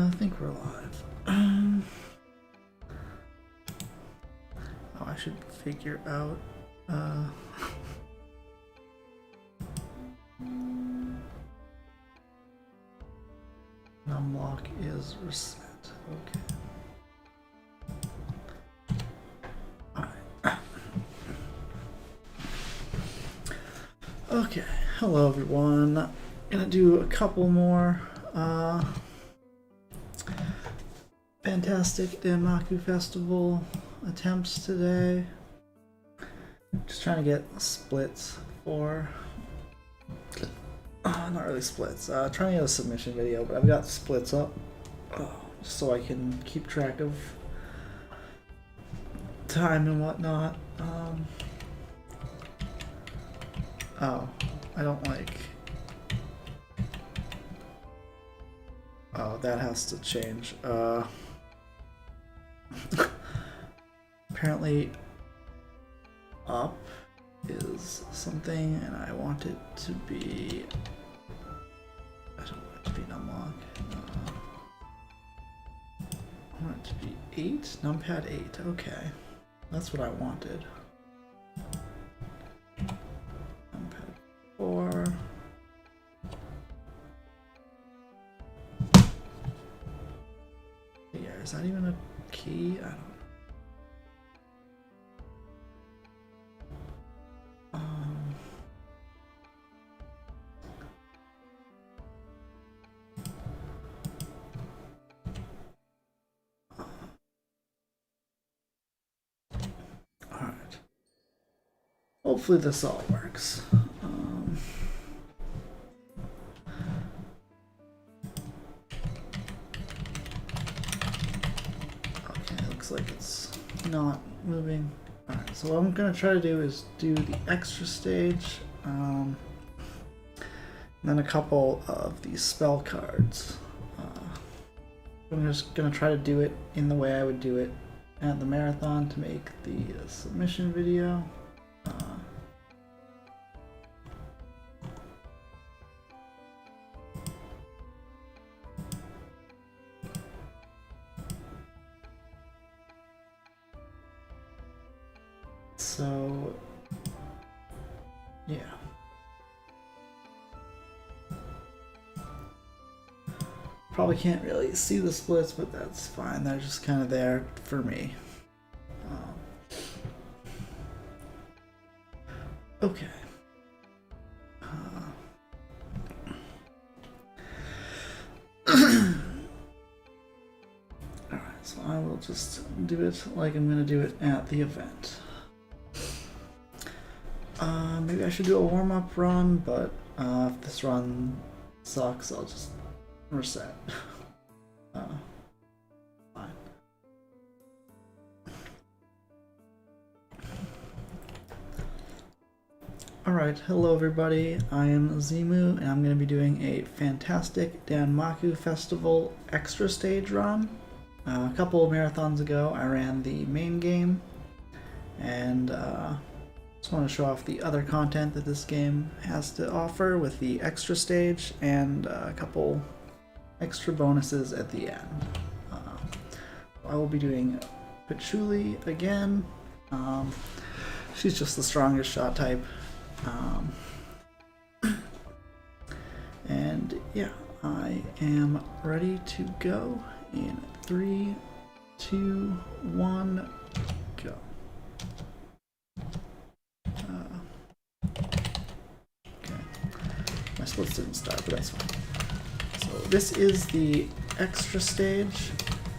I think we're live. Oh, I should figure out. Numlock is reset. Okay. Alright. Okay. Hello, everyone. Gonna do a couple more fantastic Danmaku Festival attempts today. Just trying to get splits for not really splits, trying to get a submission video, but I've got splits up just so I can keep track of time and whatnot. Oh, I don't like. Oh, that has to change. Apparently up is something and I want it to be, I don't want it to be numlock. I want it to be 8, numpad 8, okay. That's what I wanted. Numpad 4. Yeah, is that even a key? I don't know. Alright. Hopefully this all works. Like it's not moving. Alright, so what I'm going to try to do is do the extra stage, and then a couple of these spell cards. I'm just going to try to do it in the way I would do it at the marathon to make the submission video. So, yeah. Probably can't really see the splits, but that's fine. They're just kind of there for me. Okay. Alright, so I will just do it like I'm going to do it at the event. Maybe I should do a warm-up run, but if this run sucks, I'll just reset. Fine. Alright, hello everybody, I am Zemoo, and I'm going to be doing a fantastic Danmaku Festival extra stage run. A couple of marathons ago, I ran the main game, and just want to show off the other content that this game has to offer with the extra stage and a couple extra bonuses at the end. I will be doing Patchouli again. She's just the strongest shot type. And yeah, I am ready to go in 3, 2, 1, go. My splits didn't start, but that's fine. So this is the extra stage.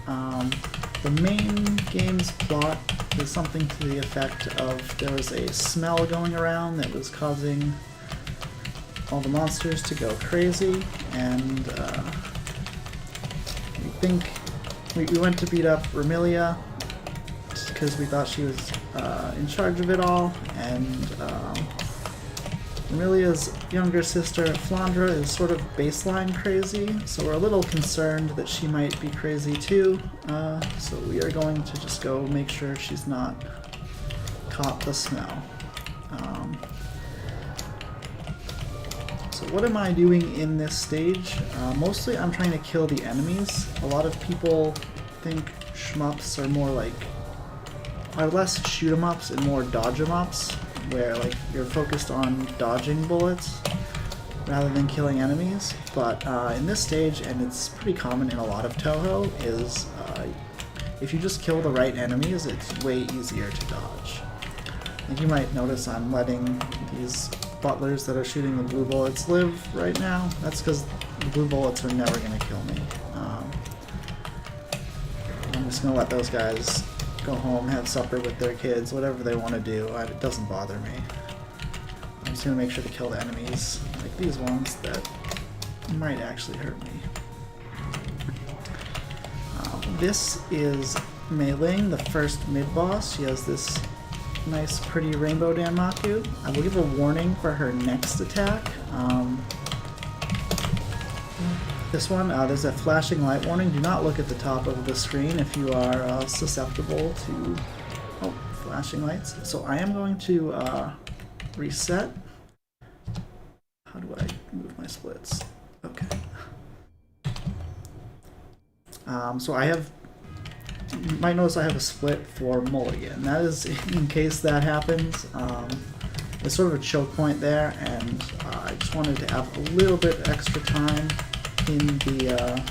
The main game's plot is something to the effect of there was a smell going around that was causing all the monsters to go crazy, and we went to beat up Remilia because we thought she was in charge of it all, and Remilia's younger sister, Flandra, is sort of baseline crazy, so we're a little concerned that she might be crazy too, so we are going to just go make sure she's not caught the smell. So what am I doing in this stage? Mostly I'm trying to kill the enemies. A lot of people think shmups are more like, are less shoot 'em ups and more dodge 'em ups, where like you're focused on dodging bullets rather than killing enemies. But in this stage, and it's pretty common in a lot of Toho, is if you just kill the right enemies, it's way easier to dodge. Like you might notice I'm letting these butlers that are shooting the blue bullets live right now. That's because the blue bullets are never going to kill me. I'm just going to let those guys go home, have supper with their kids, whatever they want to do. It doesn't bother me. I'm just going to make sure to kill the enemies, like these ones that might actually hurt me. This is Mei Ling, the first mid-boss. She has this nice, pretty rainbow Danmaku. I will give a warning for her next attack. This one, there's a flashing light warning. Do not look at the top of the screen if you are susceptible to flashing lights. So I am going to reset. How do I move my splits? Okay. So I have, you might notice I have a split for Mulligan. That is in case that happens. There's sort of a choke point there, and I just wanted to have a little bit extra time in the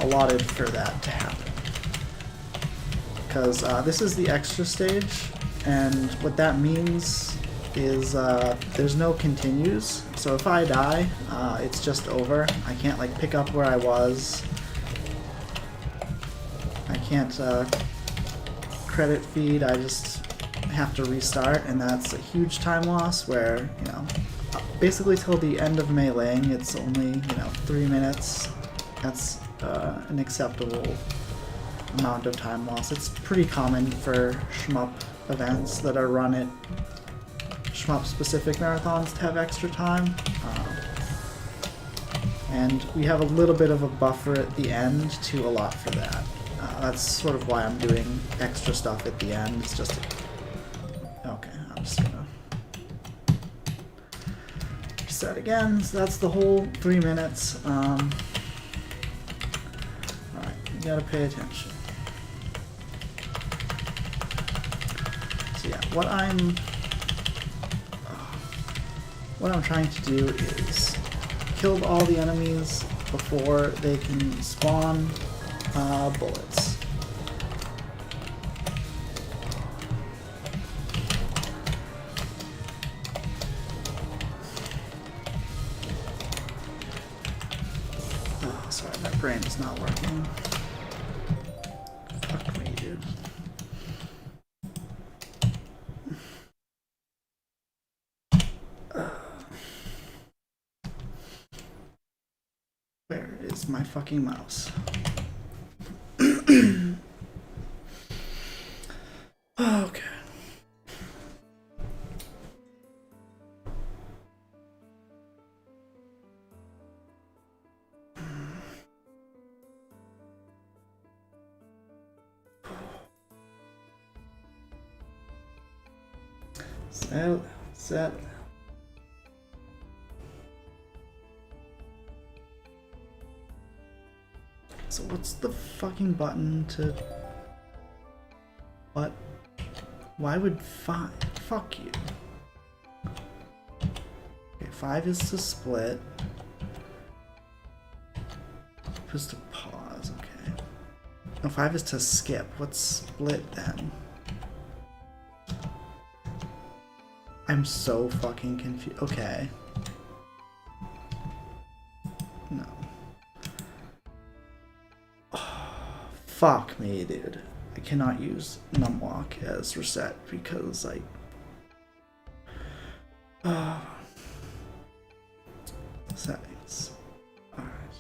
allotted for that to happen. Because this is the extra stage, and what that means is there's no continues. So if I die, it's just over. I can't like pick up where I was. I can't credit feed. I just have to restart, and that's a huge time loss where, you know, basically till the end of Mei Ling, it's only, you know, 3 minutes. That's an acceptable amount of time loss. It's pretty common for shmup events that are run at shmup-specific marathons to have extra time. And we have a little bit of a buffer at the end to allot for that. That's sort of why I'm doing extra stuff at the end. It's just... Okay, I'm just gonna... reset again. So that's the whole 3 minutes. Alright, you gotta pay attention. So yeah, what I'm trying to do is kill all the enemies before they can spawn bullets. Oh, sorry, my brain is not working. Fuck me, dude. Where is my fucking mouse? Okay. Set. So what's the fucking button to... What? Why would 5? Fuck you. Okay, 5 is to split. Is to pause, okay. No, 5 is to skip. What's split then? I'm so fucking confused. Okay. No. Oh, fuck me, dude. I cannot use numwalk as reset because settings. Alright.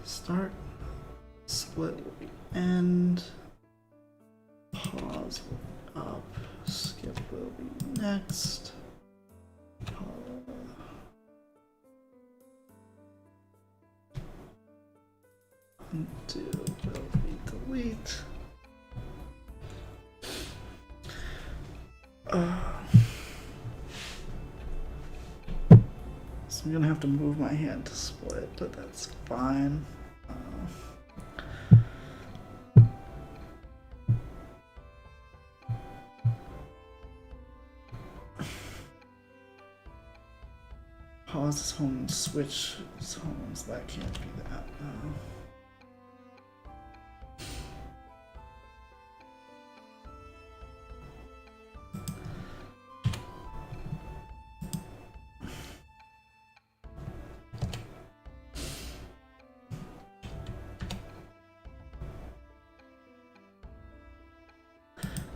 Start, split will be end, pause will be up, skip will be next. So I'm gonna have to move my hand to split, but that's fine. Pause this home, switch homes. That can't be that.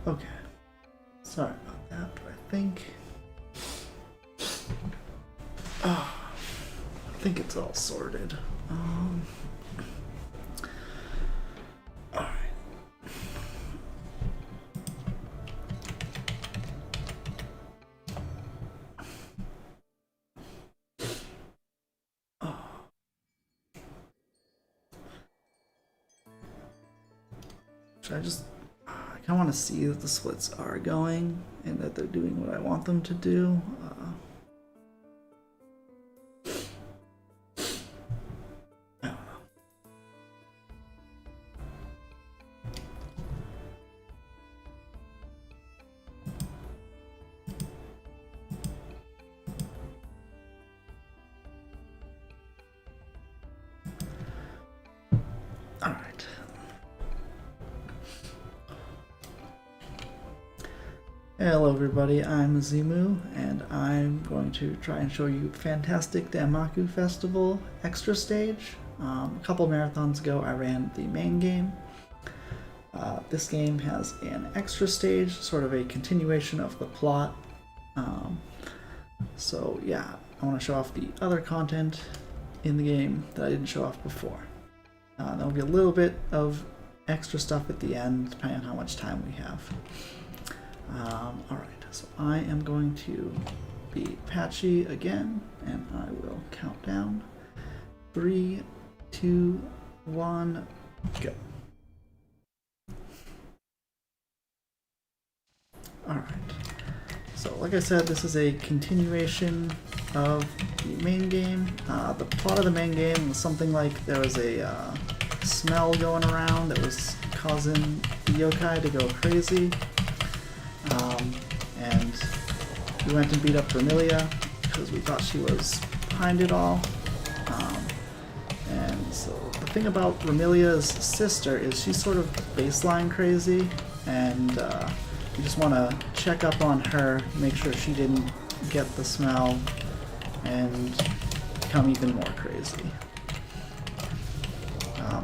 Okay. Sorry about that, but I think. I think it's all sorted. Alright. Should I just... I kind of want to see that the splits are going and that they're doing what I want them to do. Alright. Hello everybody, I'm Zemoo, and I'm going to try and show you Fantastic Danmaku Festival Extra Stage. A couple marathons ago I ran the main game. This game has an extra stage, sort of a continuation of the plot. So yeah, I want to show off the other content in the game that I didn't show off before. There'll be a little bit of extra stuff at the end, depending on how much time we have. Alright, so I am going to be patchy again, and I will count down. 3, 2, 1, go. Alright, so like I said, this is a continuation of the main game. The plot of the main game was something like there was a smell going around that was causing the yokai to go crazy. And we went and beat up Vermilia because we thought she was behind it all. And so the thing about Vermilia's sister is she's sort of baseline crazy, and we just want to check up on her, make sure she didn't get the smell and become even more crazy.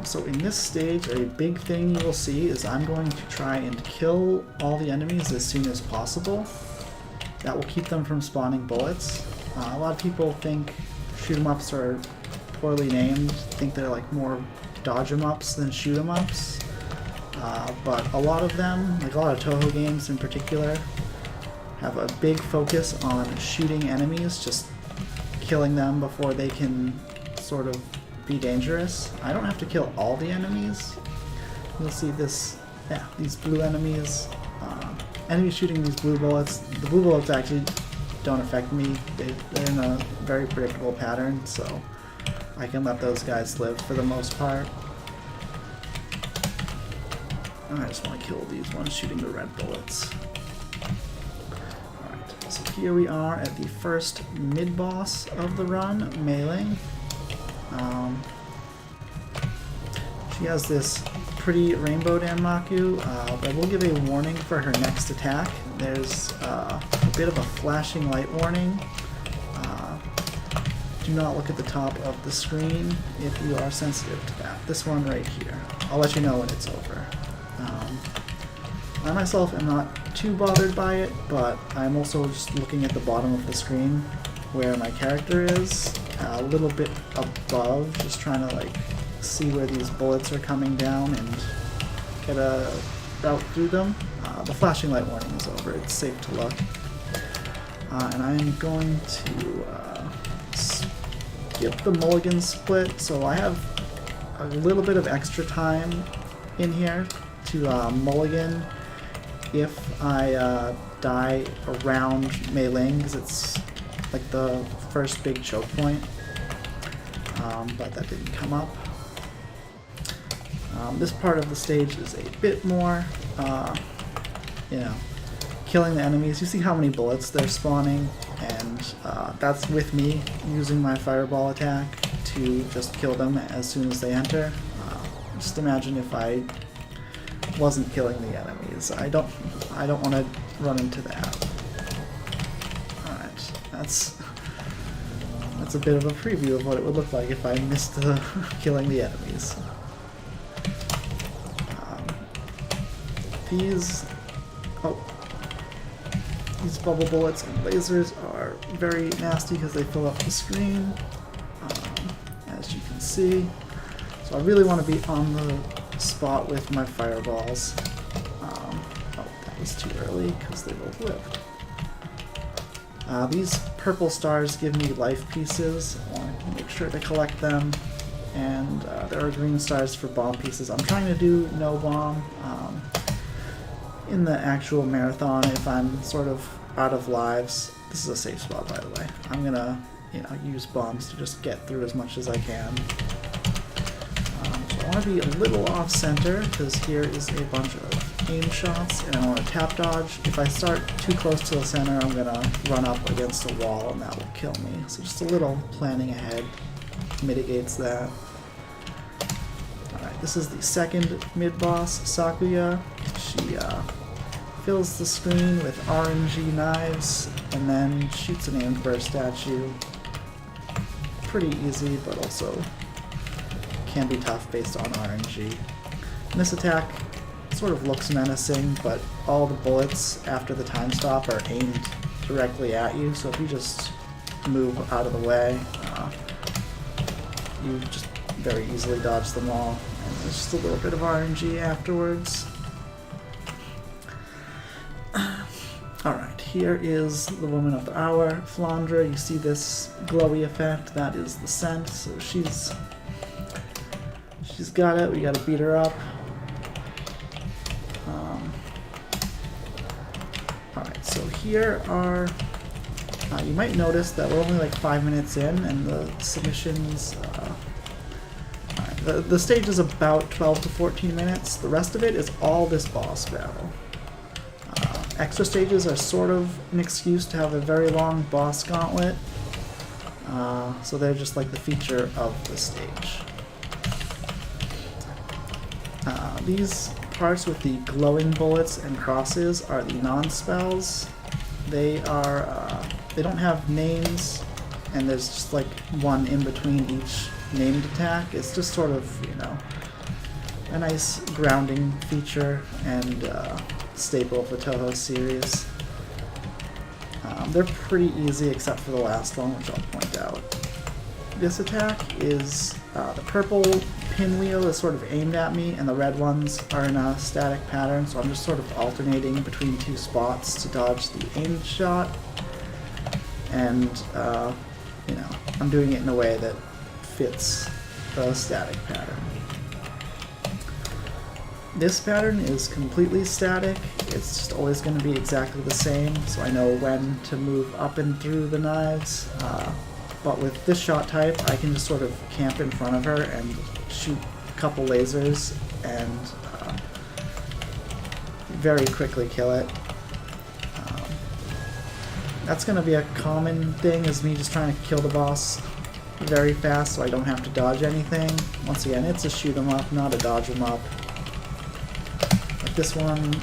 So in this stage, a big thing you will see is I'm going to try and kill all the enemies as soon as possible. That will keep them from spawning bullets. A lot of people think shoot 'em ups are poorly named, think they're like more dodge 'em ups than shoot 'em ups. But a lot of them, like a lot of Toho games in particular, have a big focus on shooting enemies, just killing them before they can sort of be dangerous. I don't have to kill all the enemies. You'll see this, yeah, these blue enemies. Enemies shooting these blue bullets. The blue bullets actually don't affect me. They're in a very predictable pattern, so I can let those guys live for the most part. I just want to kill these ones shooting the red bullets. Alright, so here we are at the first mid-boss of the run, Mei-Ling. She has this pretty rainbow Danmaku, but I will give a warning for her next attack. There's a bit of a flashing light warning. Do not look at the top of the screen if you are sensitive to that. This one right here. I'll let you know when it's over. I myself am not too bothered by it, but I'm also just looking at the bottom of the screen where my character is, a little bit above, just trying to like see where these bullets are coming down and get a route through them. The flashing light warning is over, it's safe to look. And I'm going to skip the mulligan split, so I have a little bit of extra time in here to mulligan if I die around meleeing, because it's like the first big choke point, but that didn't come up. This part of the stage is a bit more, you know, killing the enemies. You see how many bullets they're spawning, and that's with me using my fireball attack to just kill them as soon as they enter. Just imagine if I wasn't killing the enemies. I don't want to run into that. Alright, that's a bit of a preview of what it would look like if I missed killing the enemies. These bubble bullets and lasers are very nasty because they fill up the screen, as you can see. So I really want to be on the spot with my fireballs. Oh, that was too early because they both lived. These purple stars give me life pieces. I want to make sure to collect them. And there are green stars for bomb pieces. I'm trying to do no bomb. In the actual marathon, if I'm sort of out of lives, this is a safe spot by the way, I'm gonna use bombs to just get through as much as I can. So I want to be a little off center because here is a bunch of aim shots and I want to tap dodge. If I start too close to the center, I'm gonna run up against a wall and that will kill me. So just a little planning ahead mitigates that. Alright, this is the second mid-boss, Sakuya. She fills the screen with RNG knives and then shoots an aimed burst at you. Pretty easy, but also can be tough based on RNG. And this attack sort of looks menacing, but all the bullets after the time stop are aimed directly at you, so if you just move out of the way, you just very easily dodge them all. And there's just a little bit of RNG afterwards. Alright, here is the woman of the hour, Flandra. You see this glowy effect, that is the scent, so she's got it, we gotta beat her up. Alright, so here are, you might notice that we're only like 5 minutes in and the submissions, the stage is about 12 to 14 minutes, the rest of it is all this boss battle. Extra stages are sort of an excuse to have a very long boss gauntlet, so they're just like the feature of the stage. These parts with the glowing bullets and crosses are the non-spells. They don't have names, and there's just like one in between each named attack. It's just sort of, a nice grounding feature and staple of the Toho series. They're pretty easy except for the last one, which I'll point out. This attack is, the purple pinwheel is sort of aimed at me and the red ones are in a static pattern, so I'm just sort of alternating between two spots to dodge the aimed shot. And, I'm doing it in a way that fits the static pattern. This pattern is completely static. It's just always going to be exactly the same, so I know when to move up and through the knives. But with this shot type, I can just sort of camp in front of her and shoot a couple lasers and very quickly kill it. That's going to be a common thing, is me just trying to kill the boss very fast so I don't have to dodge anything. Once again, it's a shoot 'em up, not a dodge 'em up. Like this one,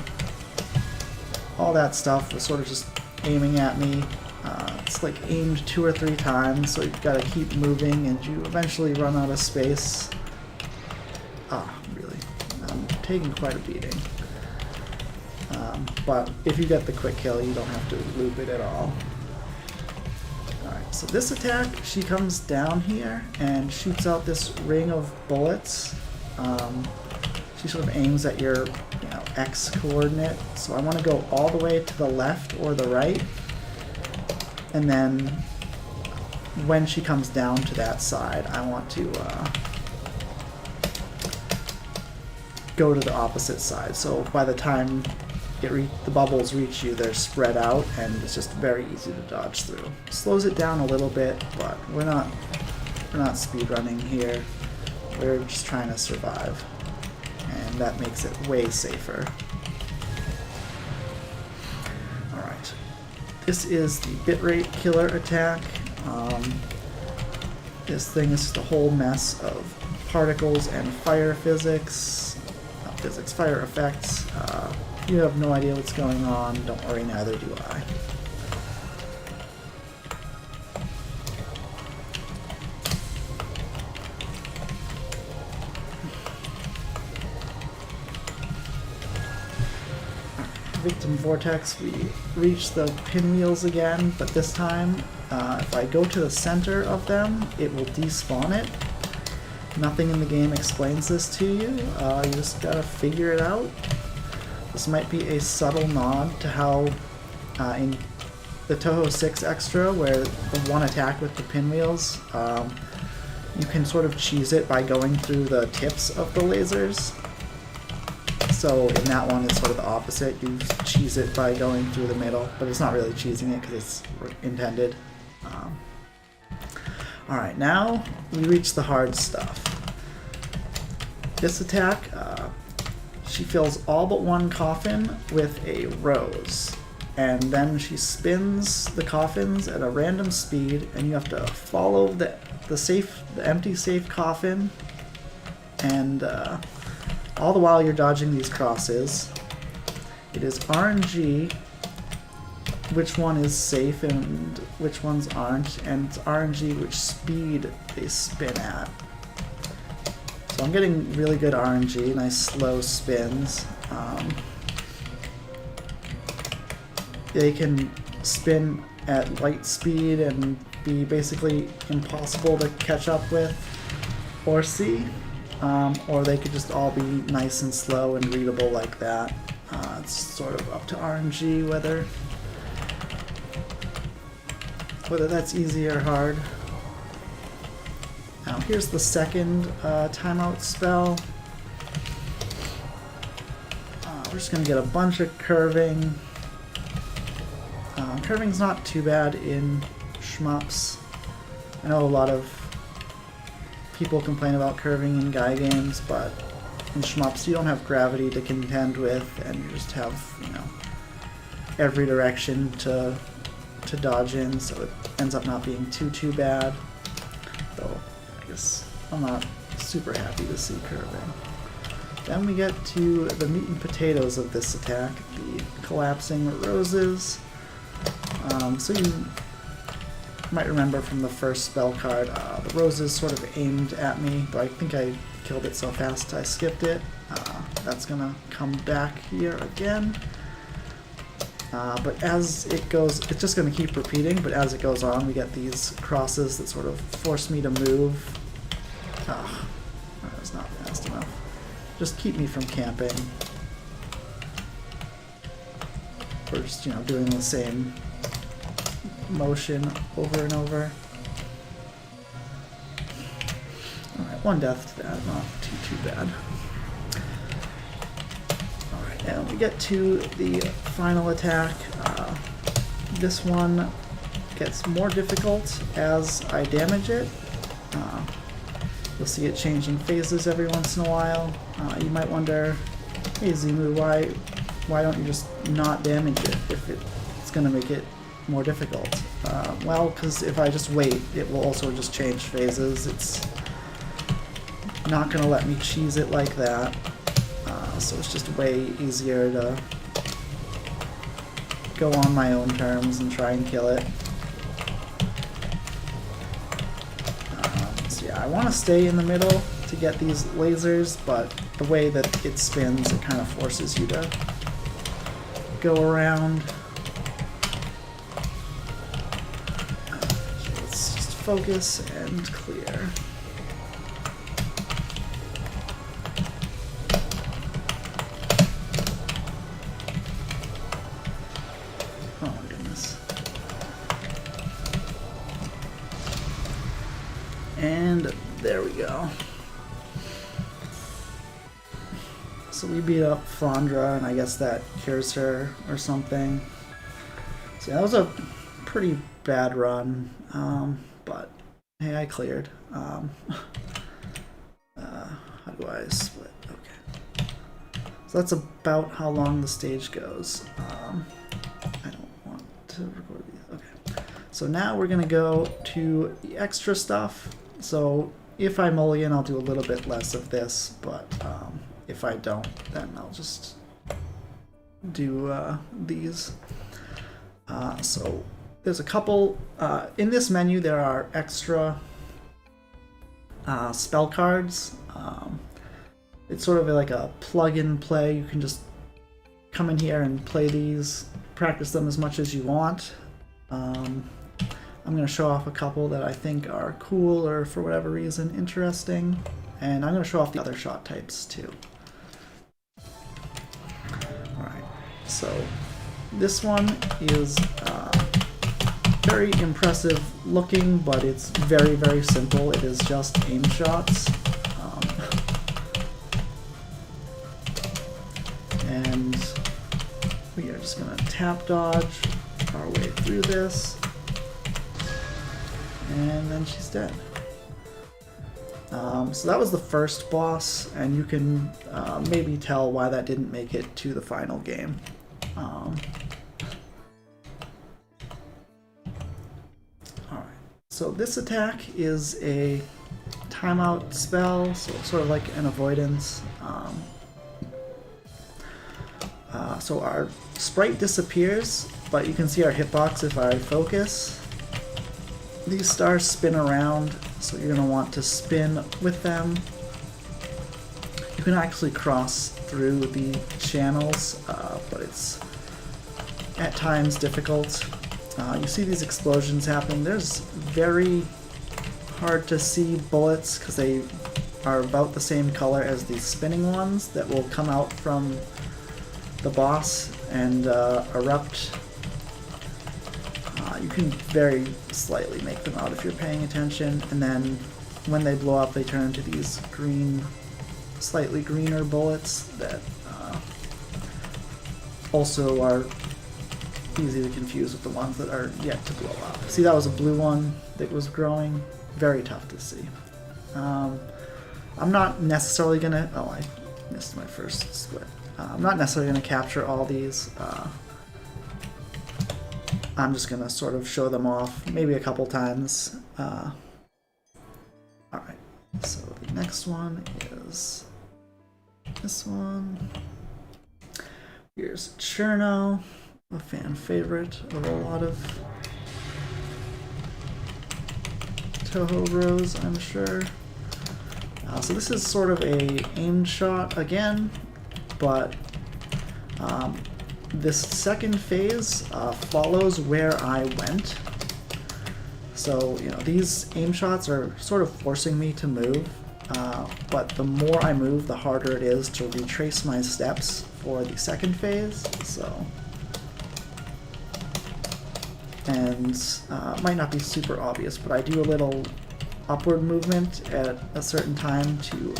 all that stuff was sort of just aiming at me. It's like aimed 2 or 3 times, so you've got to keep moving and you eventually run out of space. Really, I'm taking quite a beating. But if you get the quick kill, you don't have to loop it at all. Alright, so this attack, she comes down here and shoots out this ring of bullets. She sort of aims at your X coordinate, so I want to go all the way to the left or the right, and then when she comes down to that side, I want to go to the opposite side, so by the time the bubbles reach you, they're spread out, and it's just very easy to dodge through. Slows it down a little bit, but we're not speedrunning here. We're just trying to survive, and that makes it way safer. Alright, this is the bitrate killer attack. This thing is just a whole mess of particles and fire physics. Not physics, fire effects. You have no idea what's going on. Don't worry, neither do I. Victim Vortex, we reach the pinwheels again, but this time, if I go to the center of them, it will despawn it. Nothing in the game explains this to you. You just gotta figure it out. This might be a subtle nod to how in the Toho 6 Extra, where the one attack with the pinwheels, you can sort of cheese it by going through the tips of the lasers. So in that one, it's sort of the opposite. You cheese it by going through the middle, but it's not really cheesing it because it's intended. Alright, now we reach the hard stuff. This attack, she fills all but one coffin with a rose, and then she spins the coffins at a random speed, and you have to follow the empty safe coffin, and all the while you're dodging these crosses. It is RNG which one is safe and which ones aren't, and it's RNG which speed they spin at. So I'm getting really good RNG, nice slow spins. They can spin at light speed and be basically impossible to catch up with or see. Or they could just all be nice and slow and readable like that. It's sort of up to RNG whether that's easy or hard. Now here's the second timeout spell. We're just going to get a bunch of curving. Curving's not too bad in shmups. I know a lot of people complain about curving in guy games, but in shmups you don't have gravity to contend with, and you just have, you know, every direction to dodge in, so it ends up not being too bad. Though I guess I'm not super happy to see curving. Then we get to the meat and potatoes of this attack, the collapsing roses. So you might remember from the first spell card, the roses sort of aimed at me, but I think I killed it so fast I skipped it. That's gonna come back here again. But as it goes, it's just gonna keep repeating, but as it goes on, we get these crosses that sort of force me to move. That was not fast enough. Just keep me from camping. Or just, you know, doing the same motion over and over. Alright, one death to that, not too bad. Alright, and we get to the final attack. This one gets more difficult as I damage it. You'll see it changing phases every once in a while. You might wonder, hey Zemoo, why don't you just not damage it if it's going to make it more difficult? Well, because if I just wait, it will also just change phases. It's not going to let me cheese it like that. So it's just way easier to go on my own terms and try and kill it. So yeah, I want to stay in the middle to get these lasers, but the way that it spins, it kind of forces you to go around. So let's just focus and clear. Oh my goodness. And there we go. So we beat up Flandra, and I guess that cures her or something. So yeah, that was a pretty bad run, but hey, I cleared. How do I split? Okay. So that's about how long the stage goes. I don't want to record these. Okay. So now we're gonna go to the extra stuff. So if I mulligan, I'll do a little bit less of this, but if I don't, then I'll just do these. So there's a couple, in this menu there are extra spell cards. It's sort of like a plug and play. You can just come in here and play these, practice them as much as you want. I'm going to show off a couple that I think are cool or for whatever reason interesting, and I'm going to show off the other shot types too. Alright, so this one is very impressive looking, but it's very, very simple. It is just aim shots. And we are just going to tap dodge our way through this. And then she's dead. So that was the first boss, and you can maybe tell why that didn't make it to the final game. Alright, so this attack is a timeout spell, so it's sort of like an avoidance. So our sprite disappears, but you can see our hitbox if I focus. These stars spin around, so you're going to want to spin with them. You can actually cross through the channels, but it's at times difficult. You see these explosions happening. There's very hard to see bullets because they are about the same color as the spinning ones that will come out from the boss and erupt. You can very slightly make them out if you're paying attention, and then when they blow up they turn into these green, slightly greener bullets that also are easy to confuse with the ones that are yet to blow up. See, that was a blue one that was growing. Very tough to see. I'm not necessarily gonna... Oh, I missed my first split. I'm not necessarily going to capture all these. I'm just going to sort of show them off maybe a couple times. Alright, so the next one is this one. Here's Cherno, a fan favorite of a lot of Toho bros, I'm sure. So this is sort of a aimed shot again, but this second phase follows where I went. So, you know, these aim shots are sort of forcing me to move, but the more I move, the harder it is to retrace my steps for the second phase. So, and it might not be super obvious, but I do a little upward movement at a certain time to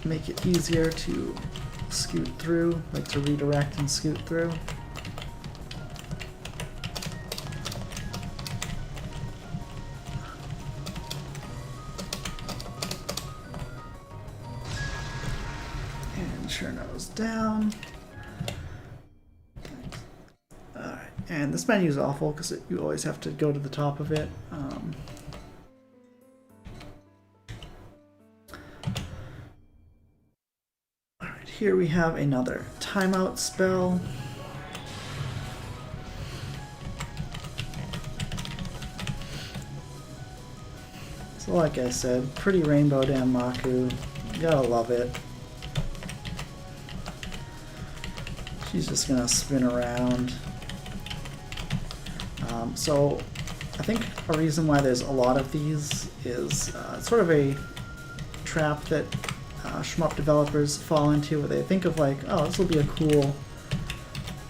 make it easier to scoot through, like to redirect and scoot through. And Cherno's down. Alright, and this menu is awful because you always have to go to the top of it. Here we have another timeout spell. So like I said, pretty rainbow Danmaku. You gotta love it. She's just gonna spin around. So I think a reason why there's a lot of these is sort of a trap that shmup developers fall into, where they think of like, oh, this will be a cool,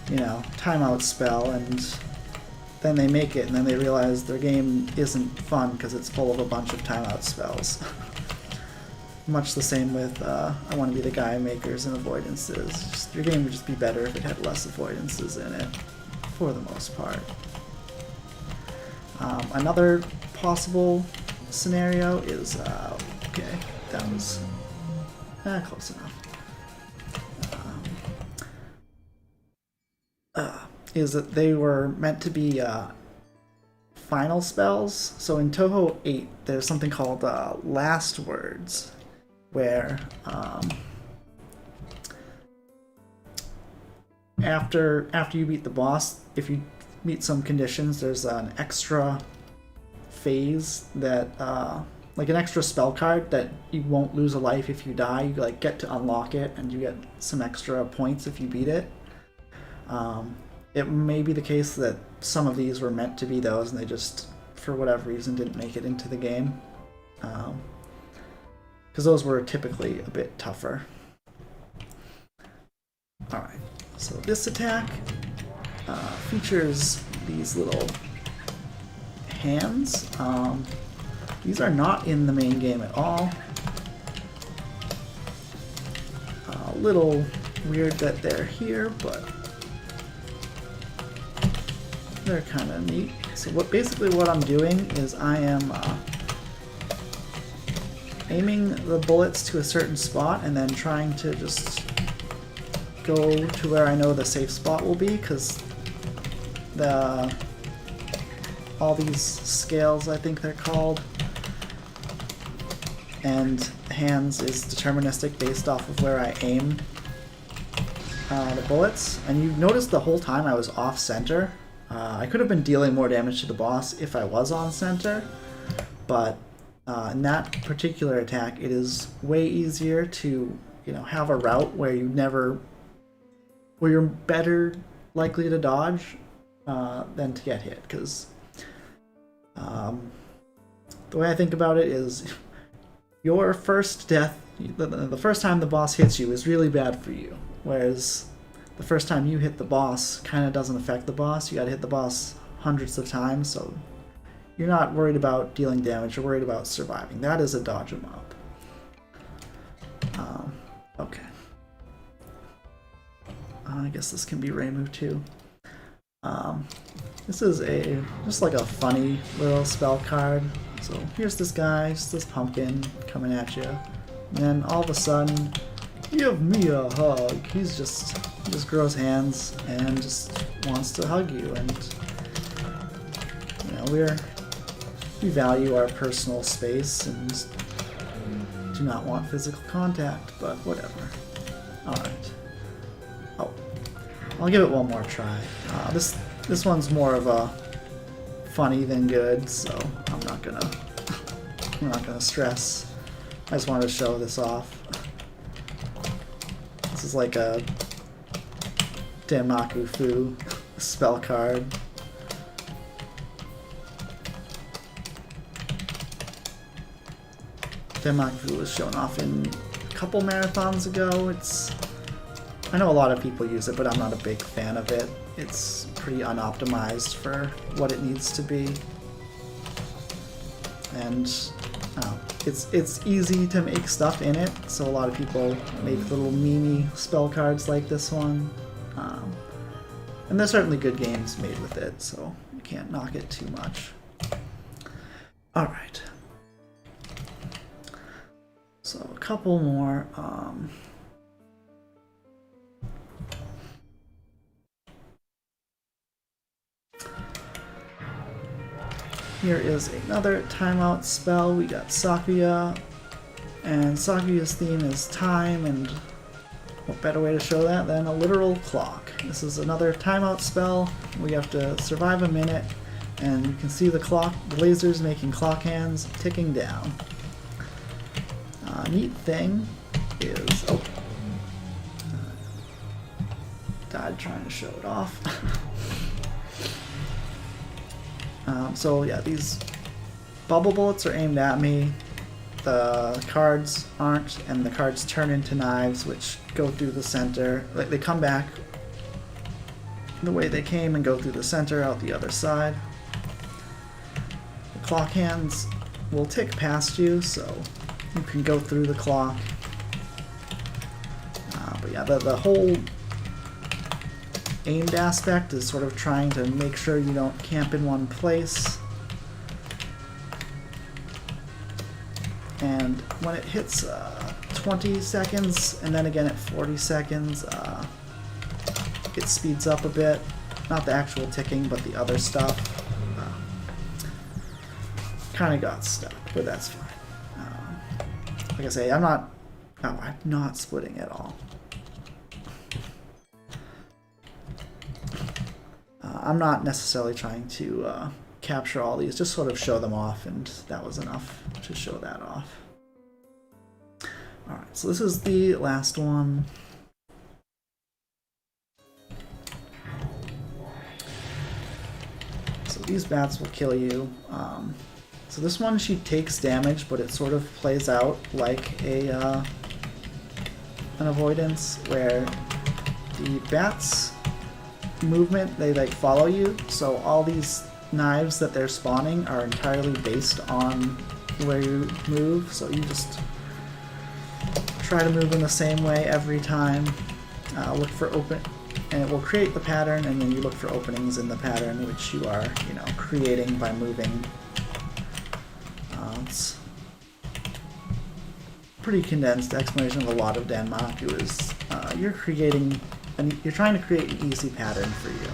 you know, timeout spell, and then they make it and then they realize their game isn't fun because it's full of a bunch of timeout spells. much the same with I Want to Be the Guy Makers and avoidances. Just, your game would just be better if it had less avoidances in it, for the most part. Another possible scenario is, okay, that was close enough. Is that they were meant to be final spells. So in Touhou 8, there's something called Last Words, where after you beat the boss, if you meet some conditions, there's an extra phase that like an extra spell card that you won't lose a life if you die. You like get to unlock it, and you get some extra points if you beat it. It may be the case that some of these were meant to be those, and they just, for whatever reason, didn't make it into the game. Because those were typically a bit tougher. Alright, so this attack features these little hands. These are not in the main game at all. A little weird that they're here, but they're kind of neat. So basically what I'm doing is I am aiming the bullets to a certain spot and then trying to just go to where I know the safe spot will be, because all these scales, I think they're called, and hands is deterministic based off of where I aim the bullets. And you notice the whole time I was off center. I could have been dealing more damage to the boss if I was on center, but in that particular attack, it is way easier to, have a route where you're better likely to dodge than to get hit. Because the way I think about it is, your first death, the first time the boss hits you, is really bad for you, whereas the first time you hit the boss kind of doesn't affect the boss. You gotta hit the boss hundreds of times, so you're not worried about dealing damage, you're worried about surviving. That is a dodge 'em up. Okay. I guess this can be Zemoo too. This is just like a funny little spell card. So here's this guy, just this pumpkin coming at you, and then all of a sudden, give me a hug. He just grows hands and just wants to hug you, and we value our personal space and do not want physical contact, but whatever. Alright. Oh, I'll give it one more try. This one's more of a funny than good, so I'm not gonna stress. I just wanted to show this off. This is like a Danmaku Fu spell card. Danmaku Fu was shown off in a couple marathons ago. I know a lot of people use it, but I'm not a big fan of it. It's pretty unoptimized for what it needs to be. And it's easy to make stuff in it, so a lot of people make little meme spell cards like this one. And there's certainly good games made with it, so you can't knock it too much. Alright. So a couple more. Here is another timeout spell. We got Sakuya, and Sakuya's theme is time, and what better way to show that than a literal clock. This is another timeout spell. We have to survive a minute, and you can see the clock, the lasers making clock hands ticking down. Neat thing is, died trying to show it off. So yeah, these bubble bullets are aimed at me. The cards aren't, and the cards turn into knives, which go through the center. Like, they come back the way they came and go through the center out the other side. The clock hands will tick past you, so You can go through the clock. But yeah, the whole aimed aspect is sort of trying to make sure you don't camp in one place. And when it hits 20 seconds, and then again at 40 seconds, it speeds up a bit. Not the actual ticking, but the other stuff. Kind of got stuck, but that's fine. Like I say, I'm not splitting at all. I'm not necessarily trying to capture all these, just sort of show them off, and that was enough to show that off. Alright, so this is the last one. So these bats will kill you. So this one, she takes damage, but it sort of plays out like an avoidance, where the bats' movement, they like follow you, so all these knives that they're spawning are entirely based on where you move, so you just try to move in the same way every time. Look for open, and it will create the pattern, and then you look for openings in the pattern, which you are, creating by moving. It's pretty condensed explanation of a lot of Danmaku is you're creating, and you're trying to create an easy pattern for you.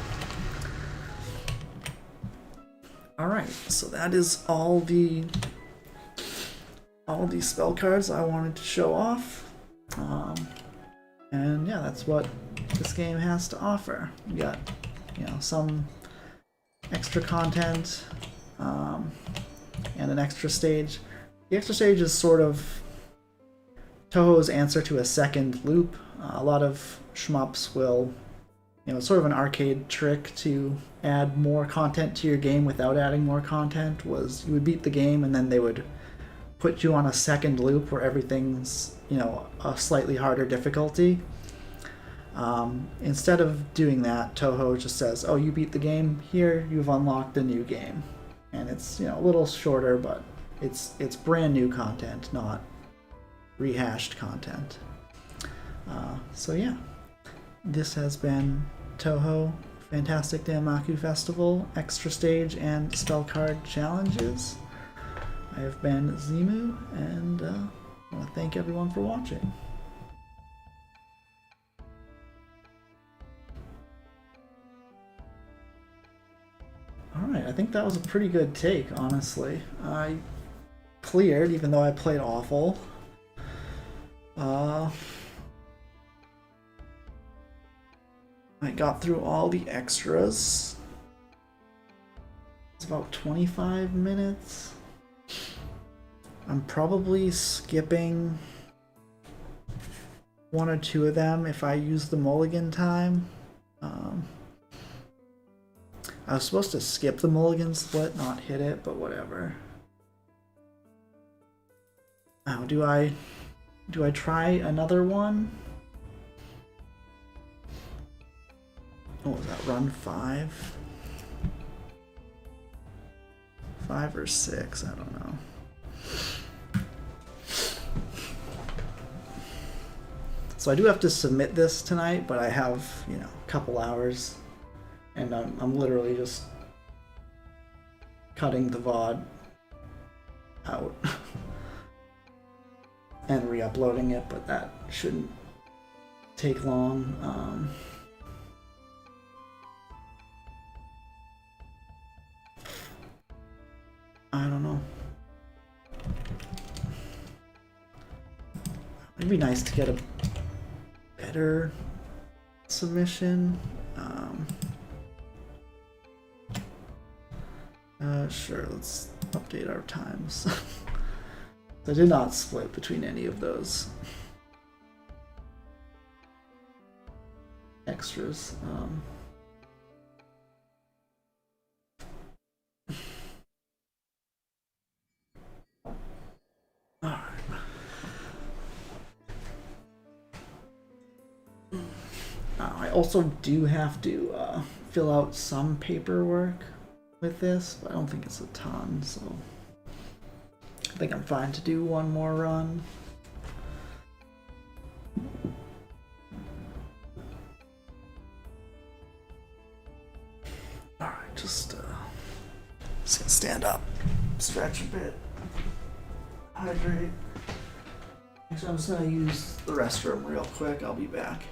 Alright, so that is all the spell cards I wanted to show off. And yeah, that's what this game has to offer. You got, some extra content, and an extra stage. The extra stage is sort of Touhou's answer to a second loop. A lot of shmups will, it's sort of an arcade trick to add more content to your game without adding more content, was you would beat the game and then they would put you on a second loop where everything's, a slightly harder difficulty. Instead of doing that, Touhou just says, oh, you beat the game, here you've unlocked a new game. And it's, a little shorter, but it's brand new content, not rehashed content. So yeah, this has been Touhou Fantastic Danmaku Festival Extra Stage and Spell Card Challenges. I have been Zemoo, and I want to thank everyone for watching. Alright, I think that was a pretty good take, honestly. I cleared, even though I played awful. I got through all the extras. It's about 25 minutes. I'm probably skipping one or two of them if I use the mulligan time. I was supposed to skip the mulligan split, not hit it, but whatever. Oh, do I try another one? What was that, run 5? 5 or 6, I don't know. So I do have to submit this tonight, but I have, a couple hours. And I'm literally just cutting the VOD out and re-uploading it, but that shouldn't take long. I don't know. It'd be nice to get a better submission. Sure, let's update our times. I did not split between any of those extras. Alright. I also do have to fill out some paperwork with this, but I don't think it's a ton, so I think I'm fine to do one more run. Alright, just gonna stand up, stretch a bit, hydrate. Actually, I'm just gonna use the restroom real quick. I'll be back.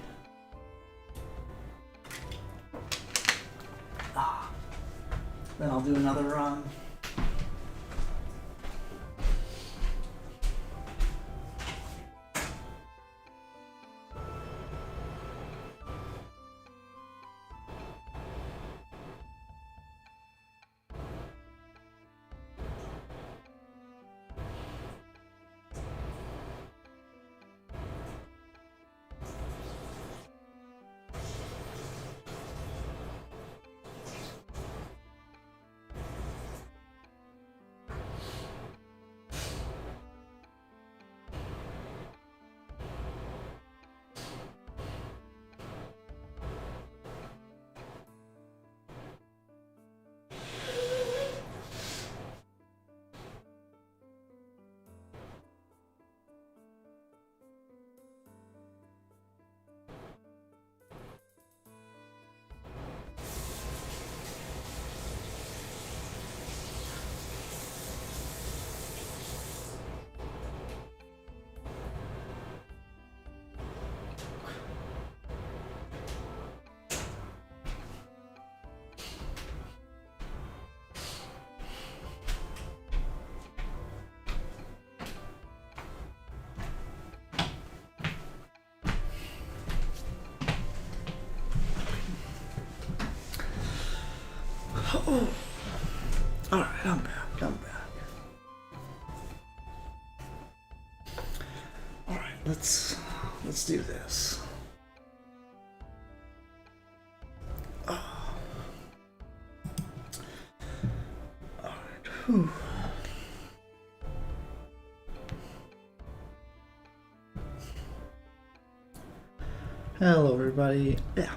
Then I'll do another run. Oh. Alright, I'm back. Alright, let's do this. Oh. Alright, whew. Hello everybody. Yeah.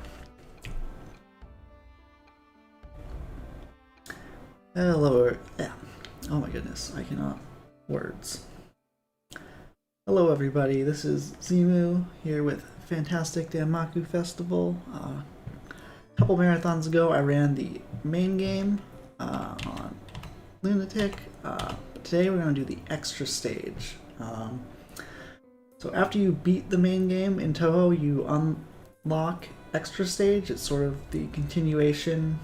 Hello, yeah. Oh my goodness, I cannot words. Hello everybody, this is Zemoo here with Fantastic Danmaku Festival. A couple marathons ago I ran the main game on Lunatic. Today we're going to do the extra stage. So after you beat the main game in Toho, you unlock extra stage. It's sort of the continuation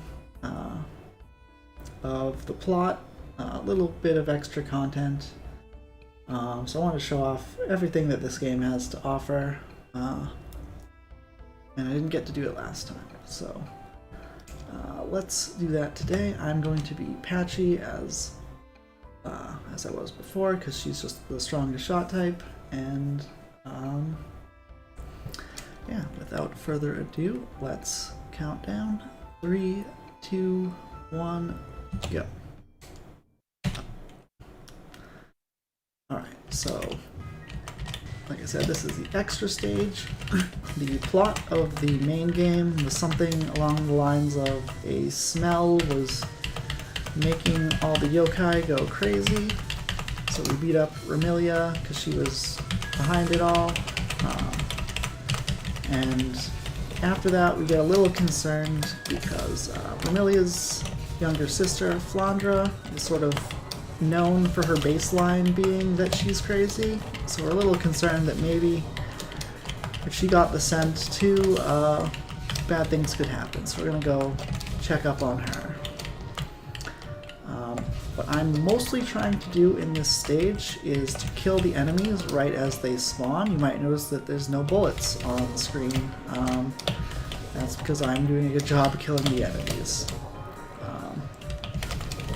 of the plot, a little bit of extra content. So I want to show off everything that this game has to offer, and I didn't get to do it last time, so let's do that today. I'm going to be Patchy as I was before, because she's just the strongest shot type, and yeah, without further ado, let's count down. 3, 2, 1, go. Alright, so like I said, this is the extra stage. The plot of the main game was something along the lines of a smell was making all the yokai go crazy. So we beat up Ramilia because she was behind it all. And after that we get a little concerned because Ramilia's younger sister, Flandra, is sort of known for her baseline being that she's crazy. So we're a little concerned that maybe if she got the scent too, bad things could happen. So we're gonna go check up on her. What I'm mostly trying to do in this stage is to kill the enemies right as they spawn. You might notice that there's no bullets on the screen. That's because I'm doing a good job of killing the enemies.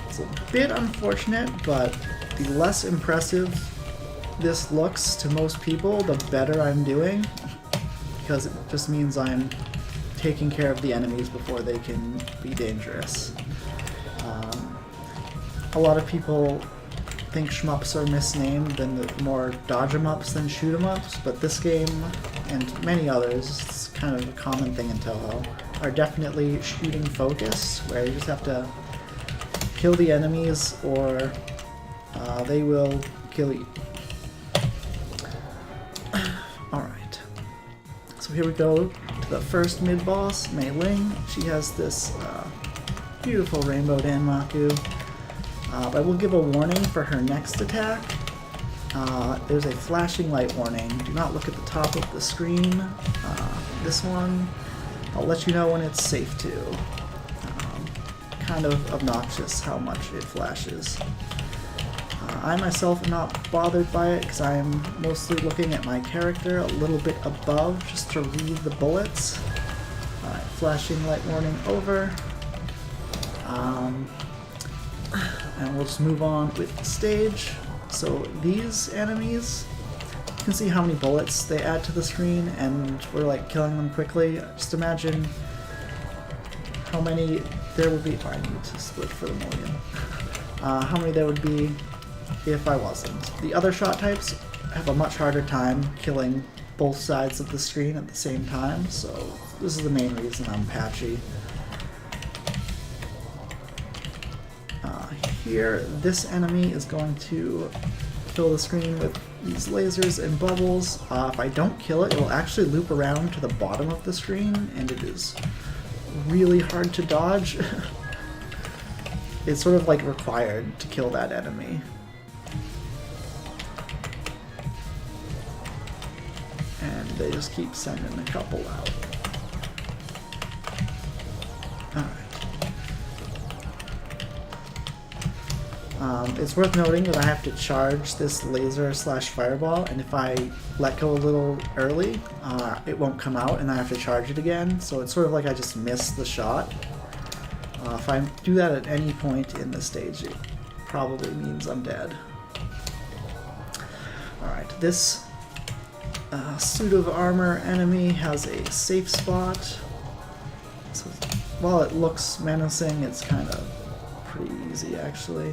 It's a bit unfortunate, but the less impressive this looks to most people, the better I'm doing, because it just means I'm taking care of the enemies before they can be dangerous. A lot of people think shmups are misnamed and they're more dodge 'em ups than shoot 'em ups, but this game and many others, it's kind of a common thing in Toho, are definitely shooting focused, where you just have to kill the enemies or they will kill you. Alright. So here we go to the first mid-boss, Mei Ling. She has this beautiful rainbow Danmaku. I will give a warning for her next attack. There's a flashing light warning. Do not look at the top of the screen. This one, I'll let you know when it's safe to. Kind of obnoxious how much it flashes. I myself am not bothered by it because I am mostly looking at my character a little bit above just to read the bullets. Alright, flashing light warning over. And we'll just move on with the stage. So these enemies, you can see how many bullets they add to the screen, and we're like killing them quickly. Just imagine how many there would be. Oh, I need to split for the million. How many there would be if I wasn't. The other shot types have a much harder time killing both sides of the screen at the same time, so this is the main reason I'm patchy. Here, this enemy is going to fill the screen with these lasers and bubbles. If I don't kill it, it will actually loop around to the bottom of the screen, and it is really hard to dodge. It's sort of like required to kill that enemy. And they just keep sending a couple out. Alright. It's worth noting that I have to charge this laser slash fireball, and if I let go a little early, it won't come out and I have to charge it again, so it's sort of like I just missed the shot. If I do that at any point in the stage, it probably means I'm dead. Alright, this suit of armor enemy has a safe spot. So while it looks menacing, it's kind of pretty easy actually.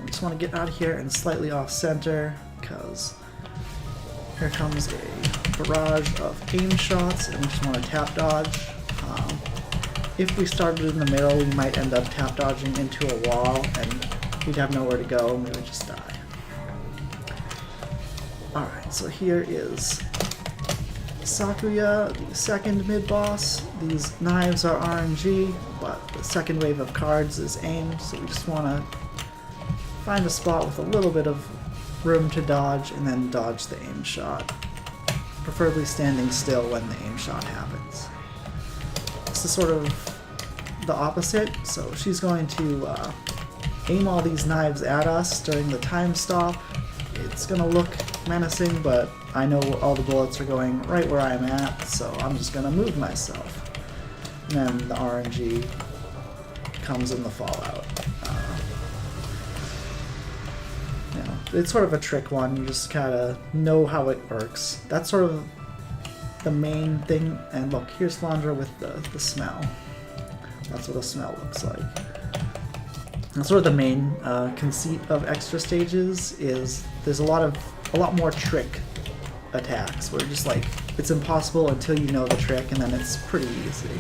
I just want to get out of here and slightly off center, because here comes a barrage of aim shots and we just want to tap dodge. If we started in the middle, we might end up tap dodging into a wall and we'd have nowhere to go and we would just die. Alright, so here is Sakuya, the second mid-boss. These knives are RNG, but the second wave of cards is aimed, so we just want to find a spot with a little bit of room to dodge and then dodge the aim shot. Preferably standing still when the aim shot happens. This is sort of the opposite, so she's going to aim all these knives at us during the time stop. It's going to look menacing, but I know all the bullets are going right where I'm at, so I'm just going to move myself. And then the RNG comes in the fallout. It's sort of a trick one, you just gotta know how it works. That's sort of the main thing, and look, here's Flandra with the smell. That's what a smell looks like. And sort of the main conceit of extra stages is there's a lot more trick attacks, where just like, it's impossible until you know the trick, and then it's pretty easy.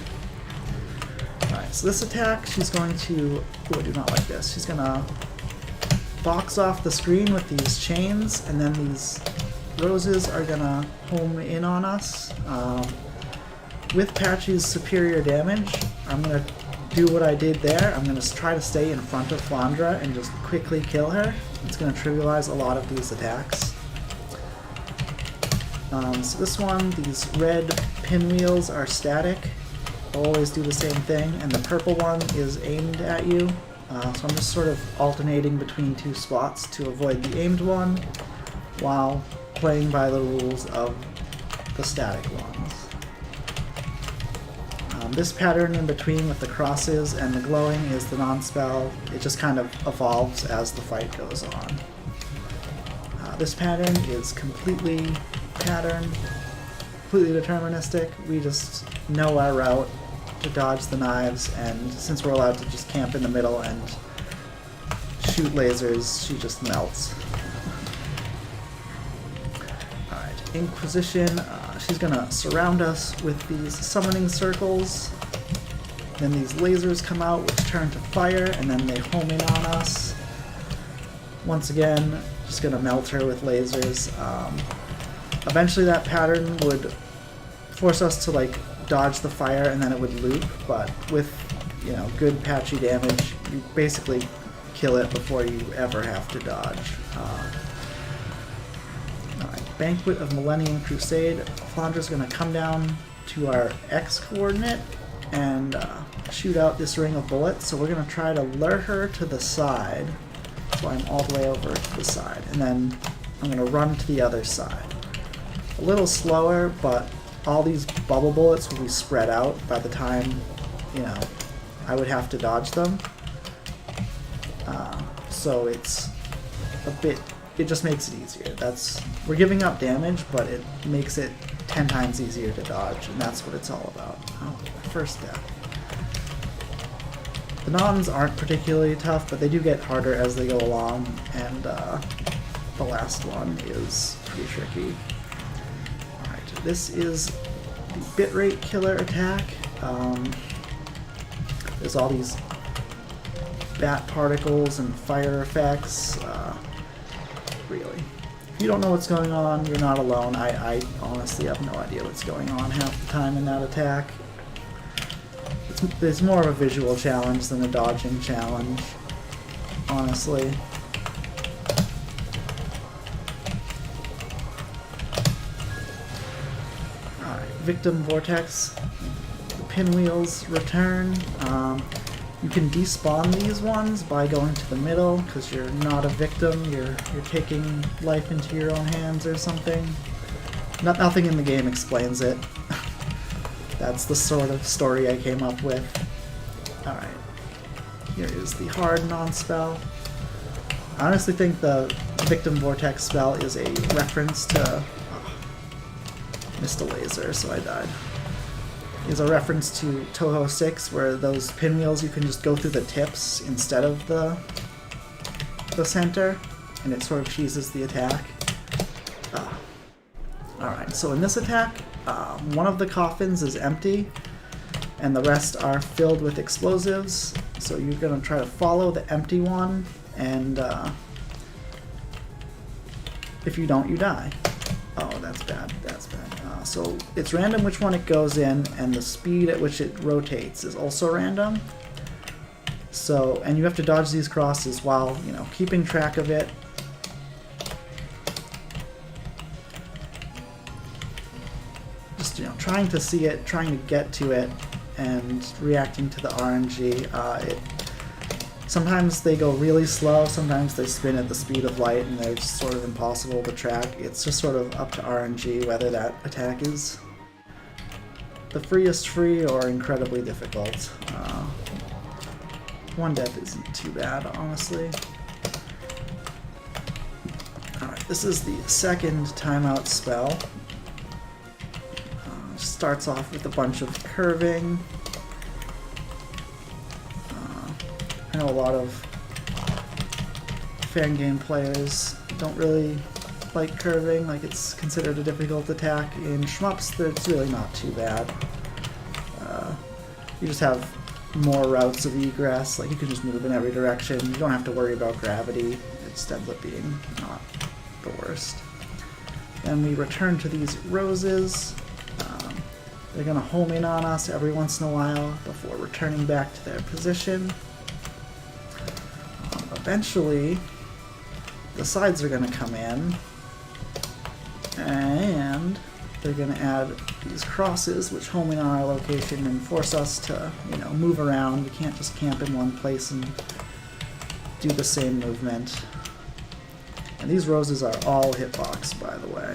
Alright, so this attack, she's going to, oh, I do not like this, she's gonna box off the screen with these chains, and then these roses are gonna home in on us. With Patchy's superior damage, I'm gonna do what I did there. I'm gonna try to stay in front of Flandra and just quickly kill her. It's gonna trivialize a lot of these attacks. So this one, these red pinwheels are static. They'll always do the same thing, and the purple one is aimed at you. So I'm just sort of alternating between two spots to avoid the aimed one, while playing by the rules of the static ones. This pattern in between with the crosses and the glowing is the non-spell. It just kind of evolves as the fight goes on. This pattern is completely deterministic. We just know our route to dodge the knives, and since we're allowed to just camp in the middle and shoot lasers, she just melts. Alright, Inquisition, she's gonna surround us with these summoning circles, then these lasers come out which turn to fire, and then they home in on us. Once again, just gonna melt her with lasers. Eventually that pattern would force us to like dodge the fire and then it would loop, but with, you know, good patchy damage, you basically kill it before you ever have to dodge. Alright, Banquet of Millennium Crusade. Flandra's gonna come down to our X coordinate and shoot out this ring of bullets, so we're gonna try to lure her to the side. So I'm all the way over to the side, and then I'm gonna run to the other side. A little slower, but all these bubble bullets will be spread out by the time, you know, I would have to dodge them. So it's a bit, it just makes it easier. We're giving up damage, but it makes it 10 times easier to dodge, and that's what it's all about. Oh, first death. The Noms aren't particularly tough, but they do get harder as they go along, and the last one is pretty tricky. Alright, this is the bitrate killer attack. There's all these bat particles and fire effects. Really. If you don't know what's going on, you're not alone. I honestly have no idea what's going on half the time in that attack. It's more of a visual challenge than a dodging challenge, honestly. Alright, Victim Vortex. The pinwheels return. You can despawn these ones by going to the middle, because you're not a victim, you're taking life into your own hands or something. Nothing in the game explains it. That's the sort of story I came up with. Alright. Here is the hard non-spell. I honestly think the Victim Vortex spell is a reference to... missed a laser, so I died. Is a reference to Toho 6, where those pinwheels you can just go through the tips instead of the center, and it sort of cheeses the attack. Alright, so in this attack, one of the coffins is empty, and the rest are filled with explosives, so you're going to try to follow the empty one, and if you don't, you die. Oh, that's bad, that's bad. So it's random which one it goes in, and the speed at which it rotates is also random. So, and you have to dodge these crosses while, you know, keeping track of it. Just, you know, trying to see it, trying to get to it, and reacting to the RNG. Sometimes they go really slow, sometimes they spin at the speed of light and they're just sort of impossible to track. It's just sort of up to RNG whether that attack is the freest free or incredibly difficult. One death isn't too bad, honestly. Alright, this is the second timeout spell. Starts off with a bunch of curving. I know a lot of fan game players don't really like curving, like it's considered a difficult attack. In shmups, it's really not too bad. You just have more routes of egress, like you can just move in every direction, you don't have to worry about gravity. It just ends up being not the worst. Then we return to these roses. They're going to home in on us every once in a while before returning back to their position. Eventually, the sides are going to come in, and they're going to add these crosses, which home in on our location and force us to, you know, move around. We can't just camp in one place and do the same movement. And these roses are all hitbox, by the way.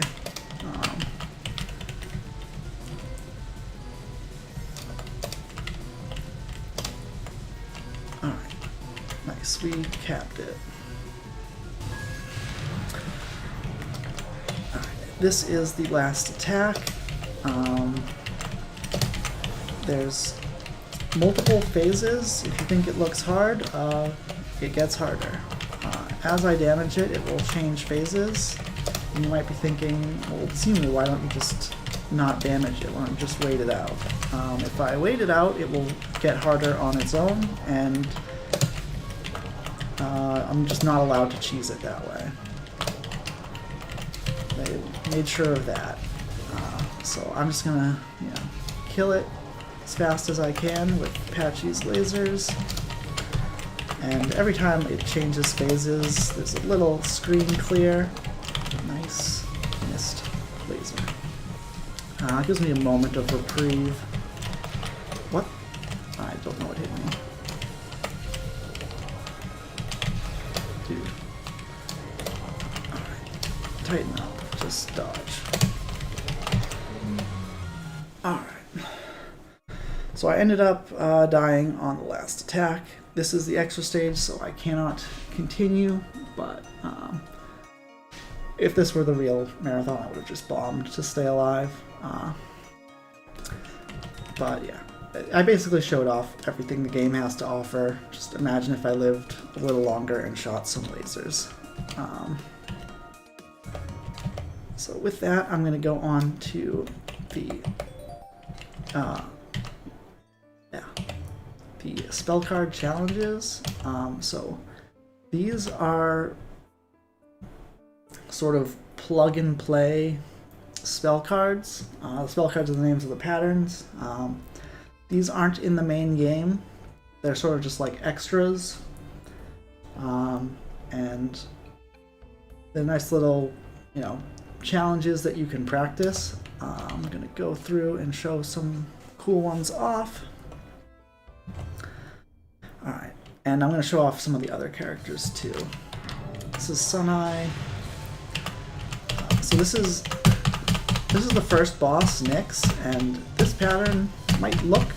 Nice, we capped it. Alright, this is the last attack. There's multiple phases. If you think it looks hard, it gets harder. As I damage it, it will change phases. And you might be thinking, well, Zemoo, why don't you just not damage it? Why don't you just wait it out? If I wait it out, it will get harder on its own, and I'm just not allowed to cheese it that way. They made sure of that. So I'm just gonna, kill it as fast as I can with Patchy's lasers. And every time it changes phases, there's a little screen clear. Nice missed laser. It gives me a moment of reprieve. What? I don't know what hit me. Dude. Alright. Tighten up. Just dodge. Alright. So I ended up dying on the last attack. This is the extra stage, so I cannot continue, but if this were the real marathon, I would have just bombed to stay alive. But yeah, I basically showed off everything the game has to offer. Just imagine if I lived a little longer and shot some lasers. So with that, I'm going to go on to the spell card challenges. So these are sort of plug and play spell cards. The spell cards are the names of the patterns. These aren't in the main game. They're sort of just like extras. And they're nice little, challenges that you can practice. I'm going to go through and show some cool ones off. Alright, and I'm going to show off some of the other characters too. This is Sunai. So this is the first boss, Nyx, and this pattern might look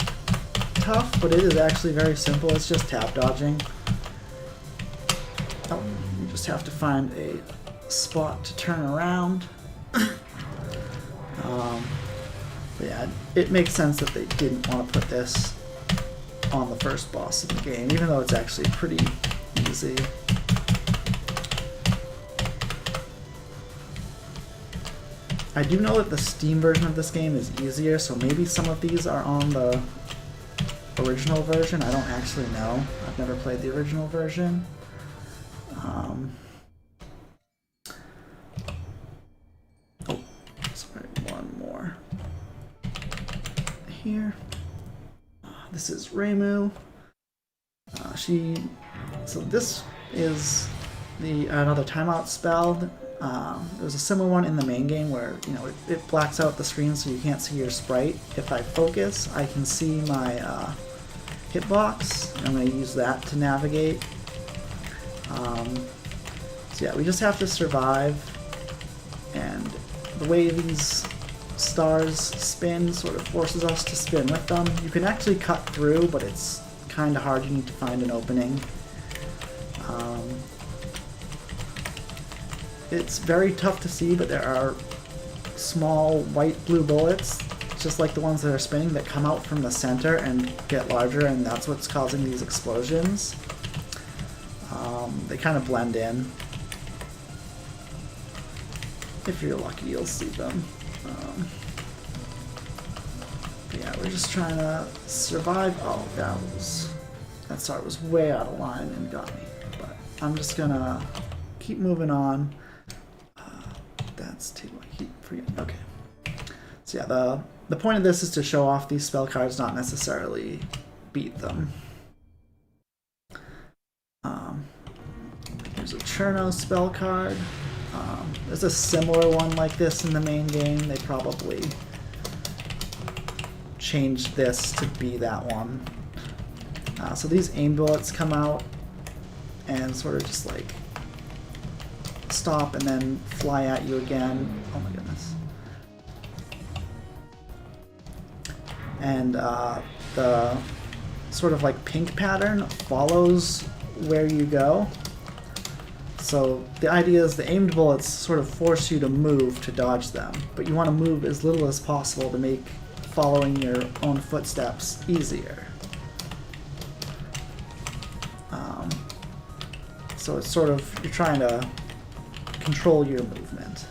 tough, but it is actually very simple. It's just tap dodging. Oh, you just have to find a spot to turn around. But yeah, it makes sense that they didn't want to put this on the first boss of the game, even though it's actually pretty easy. I do know that the Steam version of this game is easier, so maybe some of these are on the original version. I don't actually know. I've never played the original version. Oh, sorry, one more. Here. This is Zemoo. So this is another timeout spell. There's a similar one in the main game where it blacks out the screen so you can't see your sprite. If I focus, I can see my hitbox. I'm going to use that to navigate. So yeah, we just have to survive, and the way these stars spin sort of forces us to spin with them. You can actually cut through, but it's kind of hard. You need to find an opening. It's very tough to see, but there are small white-blue bullets, just like the ones that are spinning, that come out from the center and get larger, and that's what's causing these explosions. They kind of blend in. If you're lucky, you'll see them. Yeah, we're just trying to survive. Oh, that star was way out of line and got me. But I'm just gonna keep moving on. That's too. I keep forgetting. Okay. So yeah, the point of this is to show off these spell cards, not necessarily beat them. There's a Cherno spell card. There's a similar one like this in the main game. They probably changed this to be that one. So these aim bullets come out and sort of just like stop and then fly at you again. Oh my goodness. And the sort of like pink pattern follows where you go. So the idea is the aimed bullets sort of force you to move to dodge them, but you want to move as little as possible to make following your own footsteps easier. So it's sort of, you're trying to control your movement.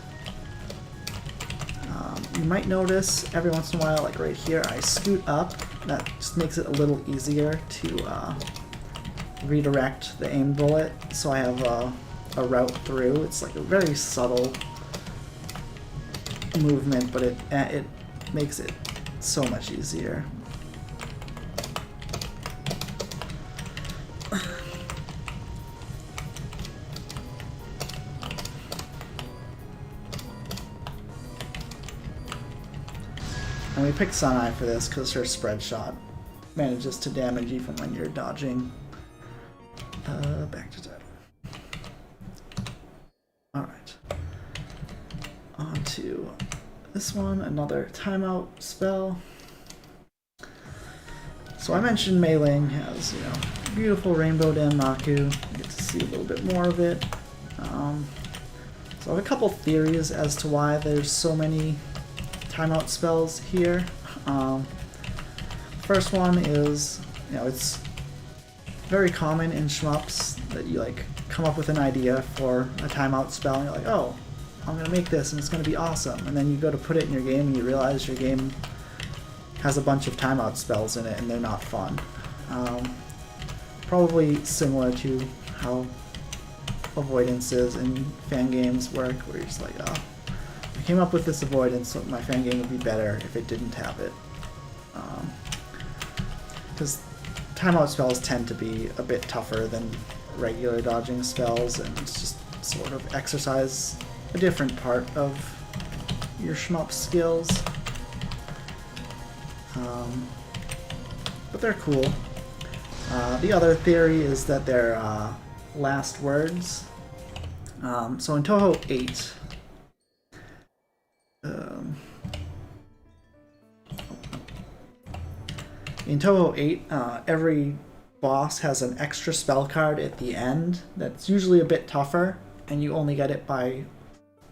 You might notice every once in a while, like right here, I scoot up. That just makes it a little easier to redirect the aim bullet, so I have a route through. It's like a very subtle movement, but it makes it so much easier. And we picked Suneye for this because her spread shot manages to damage even when you're dodging. Back to title. Alright. On to this one, another timeout spell. So I mentioned Mei Ling has, you know, beautiful Rainbow Danmaku. You get to see a little bit more of it. So I have a couple theories as to why there's so many timeout spells here. First one is, you know, it's very common in shmups that you like come up with an idea for a timeout spell and you're like, oh, I'm gonna make this and it's gonna be awesome, and then you go to put it in your game and you realize your game has a bunch of timeout spells in it and they're not fun. Probably similar to how avoidances in fan games work, where you're just like, oh, I came up with this avoidance, so my fan game would be better if it didn't have it. Because timeout spells tend to be a bit tougher than regular dodging spells, and it's just sort of exercise a different part of your shmup skills. But they're cool. The other theory is that they're last words. So in Touhou 8, in Touhou 8, every boss has an extra spell card at the end that's usually a bit tougher, and you only get it by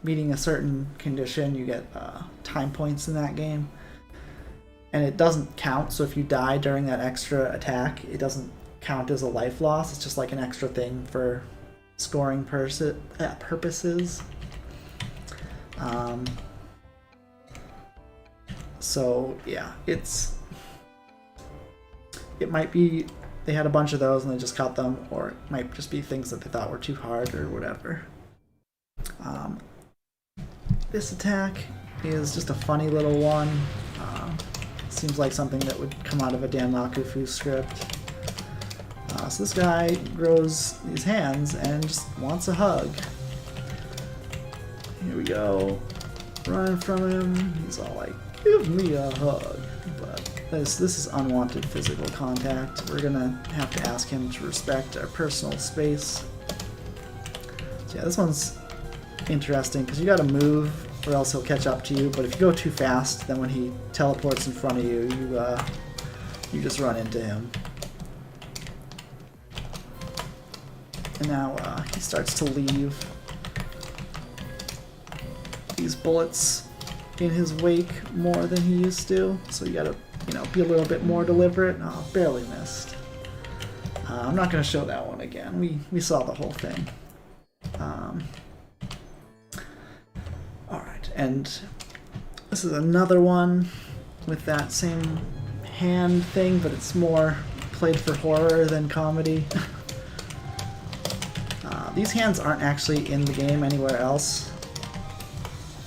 meeting a certain condition. You get time points in that game, and it doesn't count, so if you die during that extra attack, it doesn't count as a life loss. It's just like an extra thing for scoring purposes. So yeah, it might be they had a bunch of those and they just cut them, or it might just be things that they thought were too hard or whatever. This attack is just a funny little one. Seems like something that would come out of a Danmaku Fu script. So this guy grows his hands and just wants a hug. Here we go. Running from him. He's all like, give me a hug. But this is unwanted physical contact. We're gonna have to ask him to respect our personal space. So yeah, this one's interesting because you gotta move or else he'll catch up to you, but if you go too fast, then when he teleports in front of you, you just run into him. And now he starts to leave these bullets in his wake more than he used to, so you gotta, you know, be a little bit more deliberate. Oh, barely missed. I'm not gonna show that one again. We saw the whole thing. Alright, and this is another one with that same hand thing, but it's more played for horror than comedy. These hands aren't actually in the game anywhere else.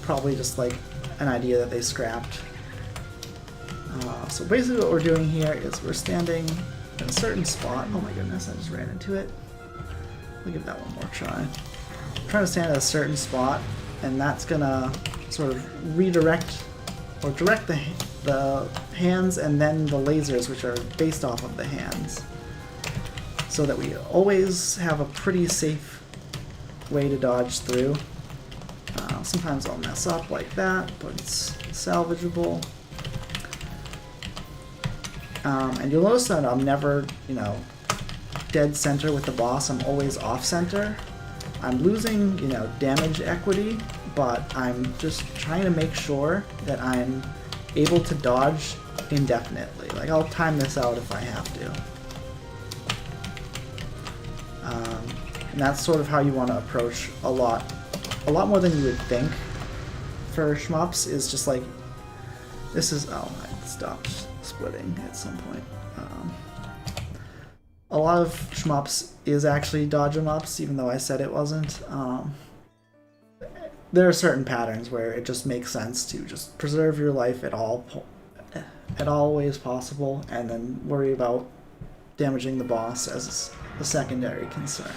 Probably just like an idea that they scrapped. So basically what we're doing here is we're standing in a certain spot. Oh my goodness, I just ran into it. I'll give that one more try. I'm trying to stand at a certain spot, and that's gonna sort of redirect or direct the hands and then the lasers, which are based off of the hands, so that we always have a pretty safe way to dodge through. Sometimes I'll mess up like that, but it's salvageable. And you'll notice that I'm never, you know, dead center with the boss. I'm always off center. I'm losing, you know, damage equity, but I'm just trying to make sure that I'm able to dodge indefinitely. Like, I'll time this out if I have to. And that's sort of how you want to approach a lot more than you would think for shmups. Is just like, this is, oh, I stopped splitting at some point. a lot of shmups is actually dodge 'em ups, even though I said it wasn't. There are certain patterns where it just makes sense to just preserve your life at all ways possible, and then worry about damaging the boss as a secondary concern.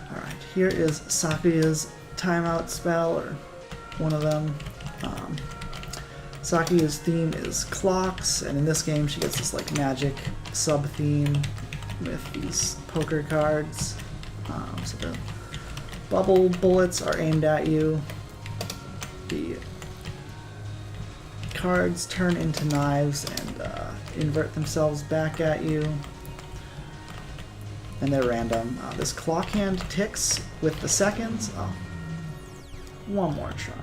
Alright, here is Sakuya's timeout spell, or one of them. Sakuya's theme is clocks, and in this game she gets this like magic sub-theme with these poker cards. So the bubble bullets are aimed at you. The cards turn into knives and invert themselves back at you. And they're random. This clock hand ticks with the seconds. Oh, one more try.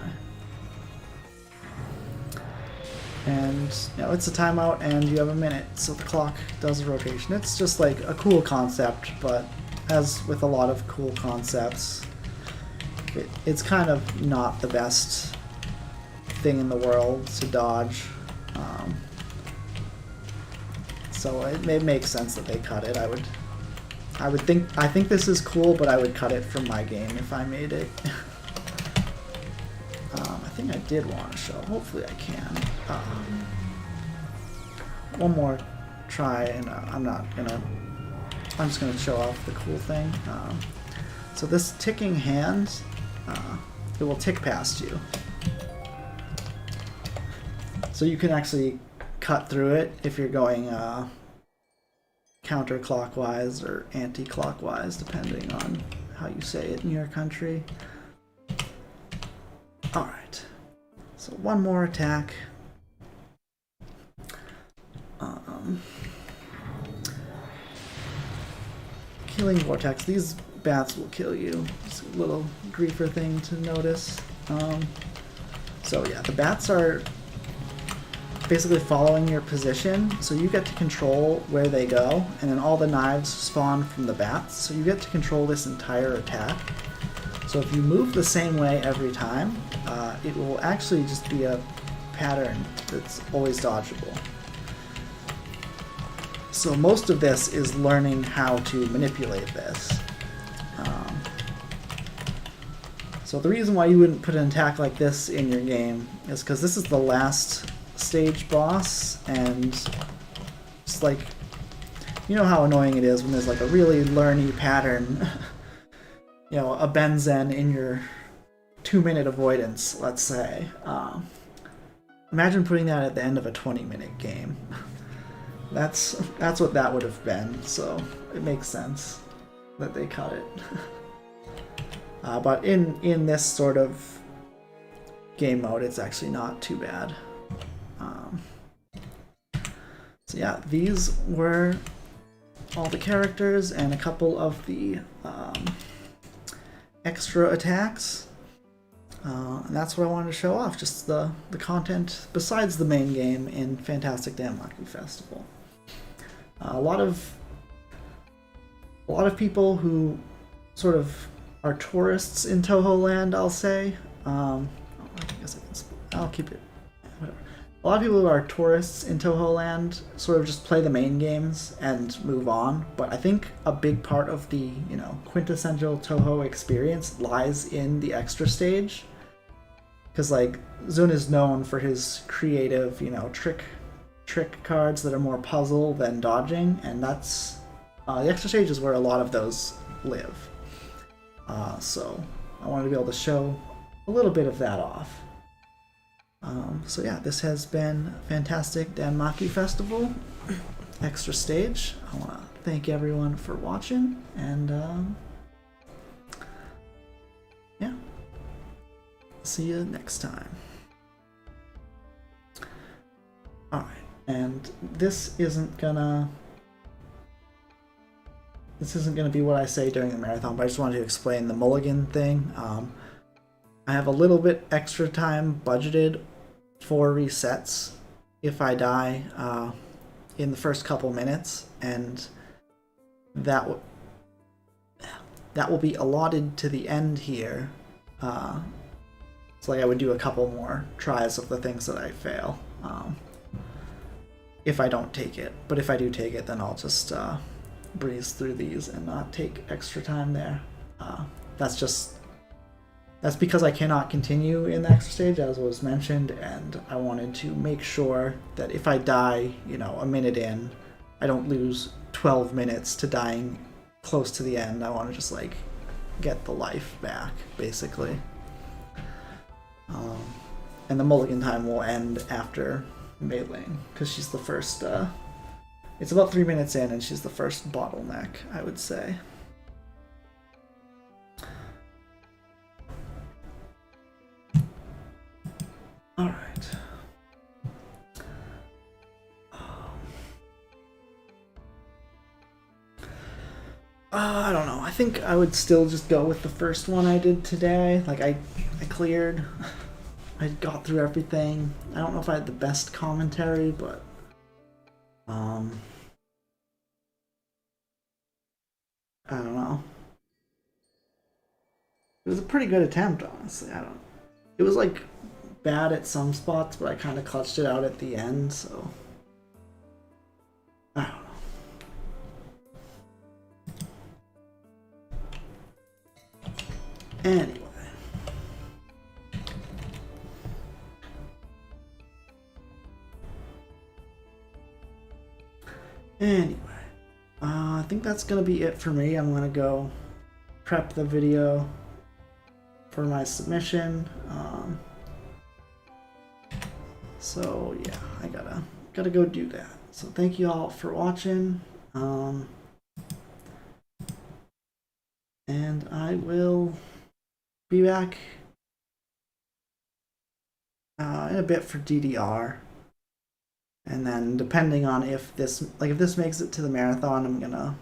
And it's a timeout and you have a minute, so the clock does a rotation. It's just like a cool concept, but as with a lot of cool concepts, it's kind of not the best thing in the world to dodge. So it makes sense that they cut it. I think this is cool, but I would cut it from my game if I made it. I think I did want to show. Hopefully I can. One more try, and I'm just gonna show off the cool thing. So this ticking hand, it will tick past you. So you can actually cut through it if you're going counterclockwise or anti-clockwise, depending on how you say it in your country. Alright, so one more attack. Killing Vortex. These bats will kill you. Just a little griefer thing to notice. So yeah, the bats are basically following your position, so you get to control where they go, and then all the knives spawn from the bats, so you get to control this entire attack. So if you move the same way every time, it will actually just be a pattern that's always dodgeable. So most of this is learning how to manipulate this. So the reason why you wouldn't put an attack like this in your game is because this is the last stage boss, and it's like, you know how annoying it is when there's like a really learny pattern, a Benzen in your 2-minute avoidance, let's say. Imagine putting that at the end of a 20-minute game. That's what that would have been, so it makes sense that they cut it. But in this sort of game mode, it's actually not too bad. So yeah, these were all the characters and a couple of the extra attacks. And that's what I wanted to show off, just the content besides the main game in Fantastic Danmaku Festival. A lot of people who sort of are tourists in Toho Land, I'll say. I guess I'll keep it. Whatever. A lot of people who are tourists in Toho Land sort of just play the main games and move on, but I think a big part of the quintessential Toho experience lies in the extra stage, because like Zun is known for his creative trick cards that are more puzzle than dodging, and that's the extra stage is where a lot of those live. So I wanted to be able to show a little bit of that off. So yeah, this has been Fantastic Danmaku Festival Extra Stage. I want to thank everyone for watching, and yeah, see you next time. Alright, and this isn't gonna be what I say during the marathon, but I just wanted to explain the mulligan thing. I have a little bit extra time budgeted for resets if I die in the first couple minutes, and that will be allotted to the end here. So like I would do a couple more tries of the things that I fail. if I don't take it. But if I do take it, then I'll just breeze through these and not take extra time there. That's because I cannot continue in the extra stage, as was mentioned, and I wanted to make sure that if I die, a minute in, I don't lose 12 minutes to dying close to the end. I want to just, get the life back, basically. And the mulligan time will end after meleeing, because she's the first, it's about 3 minutes in, and she's the first bottleneck, I would say. Alright. I don't know. I think I would still just go with the first one I did today. I cleared. I got through everything. I don't know if I had the best commentary, but I don't know. It was a pretty good attempt, honestly. It was bad at some spots, but I kind of clutched it out at the end, so I don't know. Anyway, I think that's gonna be it for me. I'm gonna go prep the video for my submission. So yeah, I gotta go do that. So thank you all for watching. And I will be back in a bit for DDR. And then depending on if this makes it to the marathon, I'm gonna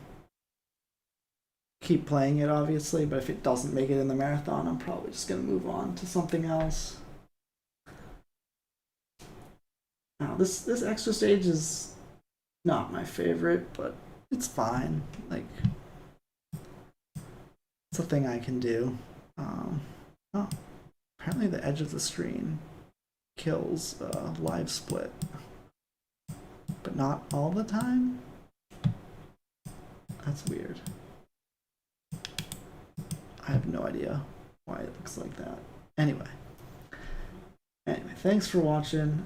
keep playing it, obviously, but if it doesn't make it in the marathon, I'm probably just gonna move on to something else. Now, this extra stage is not my favorite, but it's fine. It's a thing I can do. Oh, apparently the edge of the screen kills live split, but not all the time. That's weird. I have no idea why it looks like that. Anyway, thanks for watching.